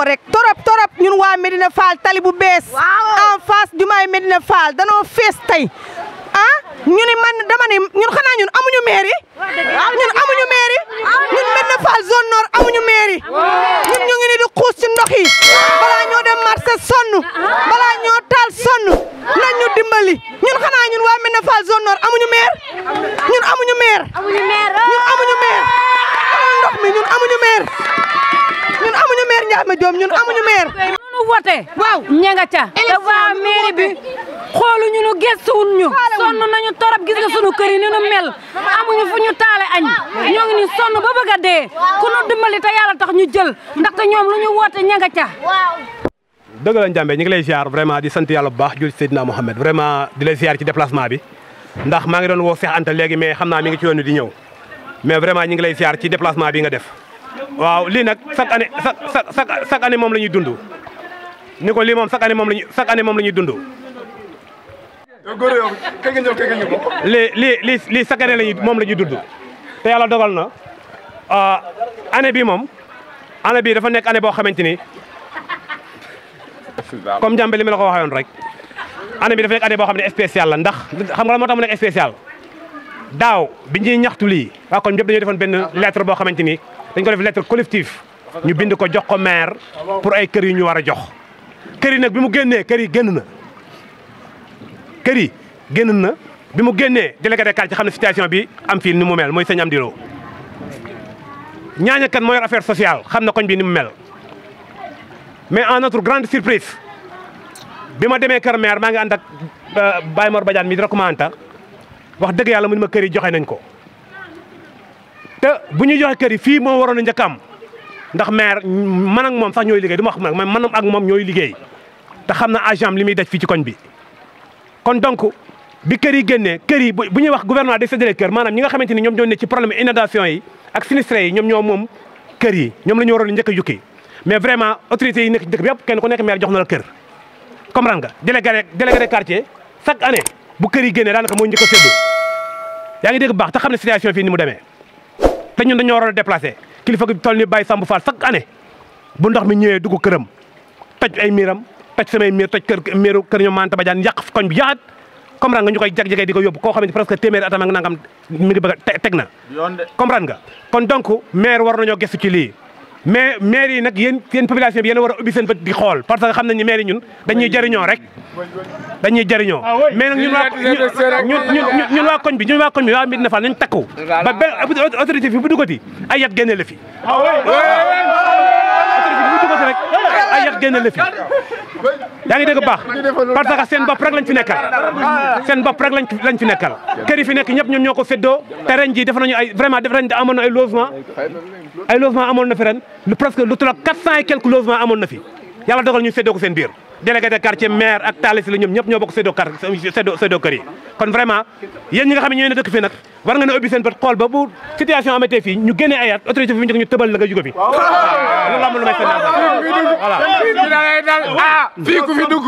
rek torop ñun waa Médina Fall tali bu bees en face jumaay Médina Fall danoo fees tey ñu ni man dama ni ñun xanaa ñun amuñu mairie ñun amuñu mairie ñun Médina Fall zone nord amuñu mairie ñun ñu ngi ni di xuus ci ndox yi balaa ñoo dem marché sonn balaa ñoo taal sonn nañ ñu dimbali ñun xanaa ñun waa Médina Fall zone nord amuñu maire ñun amuñu maire ñun amuñu maire ndox mi ñun amuñu maire ñun amuñu maire Ndiame Diop ñun amuñu maire ñu voté waaw ña nga ca te waa mairie bi xooluñu ñu gëstuwuñ ñu sonn nañu torop gis nga sunu kër yi ni nu mel amuñu fu ñu taale añ ñoo ngi ni sonn ba bëgg a dee ku nu dimbali te yàlla tax ñu jël ndaxte ñoom lu ñu woote ña nga ca dëgg la Ndiame ñu ngi lay ziar vraiment di sant yàlla bu baax jul Seydina Mohamed vraiment di lay ziar ci déplacement bi ndax maa ngi doon woo Cheikh Anta léegi mais xam naa mi ngi ci yoon di ñëw mais vraiment ñu ngi lay ziar ci déplacement bi nga def waaw lii nag chaque année moom la ñuy dund ni ko lii moom chaque année moom la ñuy dund lii chaque année moom la ñuy dund te yàlla dogal na année bi moom année bi dafa nekk année boo xamante ni comme Ndiame li ma la ko waxee woon rek année bi dafa nekk année boo xam ne spécial la ndax xam nga moo tax mu nekk spécial daaw bi ñuy ñaxtu lii waa kon ñëpp dañoo defoon benn lettre boo xamante ni dañ ko def lettre collectif ñu bind ko jox ko maire pour ay kër yu ñu war a jox kër yi nag bi mu génnee kër yi génn na bi mu génnee délégué de quartier xam ne situation bi am fii ni mu mel mooy sëñ Amdi Lo ñaaña kan moo yor affaire sociale xam na koñ bi ni mu mel mais en notre grande surprise bi ma demee kër maire maa ngi ànd ak Baye Mor Badiane mi di recommandant wax dëgg yàlla mu ni ma kër yi joxe nañ ko te bu ñuy joxe kër yi fii moo waroon a njëkk am ndax maire man ak moom sax ñooy liggéey du ma wax nag man ak moom ñooy liggéey te xam na agent li muy daj fii ci koñ bi kon donc bi kër yi génnee kër yi bu ñuy wax gouvernement day séddale kër maanaam ñi nga xamante ni ñoom ñoo ne ci problème inondation yi ak sinistré yi ñoom moom kër yi ñoom la ñu waroon a njëkk a jukki mais vraiment autorités yi nekk ci dëkk bi yëpp kenn ku nekk maire jox na la kër comprendre nga délégué de quartier chaque année bu kër yi génnee daanaka moo njëkk a séddoo yaa ngi dégg baax te xam ne situation fii ni mu demee te ñun dañoo waroon a déplacé kilifa gi toll ni Baye Samb Fall chaque année bu ndox mi ñëwee dugg këram toj ay miiram toj samay miir toj miiru kër ñoom Manta Badiane yàq koñ bi yaxat comprendre nga ñu koy jag-jagee di ko yóbbu koo xam ne presque téeméeri atam ak nangam mi ngi bëgg a teg na comprendre nga kon donc maire war nañoo gëstu ci lii mais maire yi nag yéen population bi yéen a war a ubbi seen bët di xool parce que xam nañ ni maire yi ñun dañuy jëriñoo rek dañuy jëriñoo mais nag ñun waa koñ bi waa Médina Fall nañ takku ba benn autorité fi bu duggati ay yat génne la fi autorité bi bu duggati rek ay yat génne la fi yaa ngi dégg baax parce que seen bopp rek lañ fi nekkal kër yi fi nekk ñëpp ñoom ñoo ko séddoo te ren jii def nañu ay vraiment def nañ amoon na ay logement amoon na fi ren presque lu tolloog 400 et quelques logements amoon na fi yàlla dogal ñu séddoo ko seen biir délégué de quartier maire ak talis la ñoom ñëpp ñoo bokk séddoo kër yi kon vraiment yéen ñi nga xam ne ñooy ne dëkk fii nag war nga ne ubbi seen bët xool ba bu situation amatee fii ñu génnee ayat autorité fi njëkk ñu tëbal la nga jóge fi loolu la am lu may seen voilà fii ku fi dugg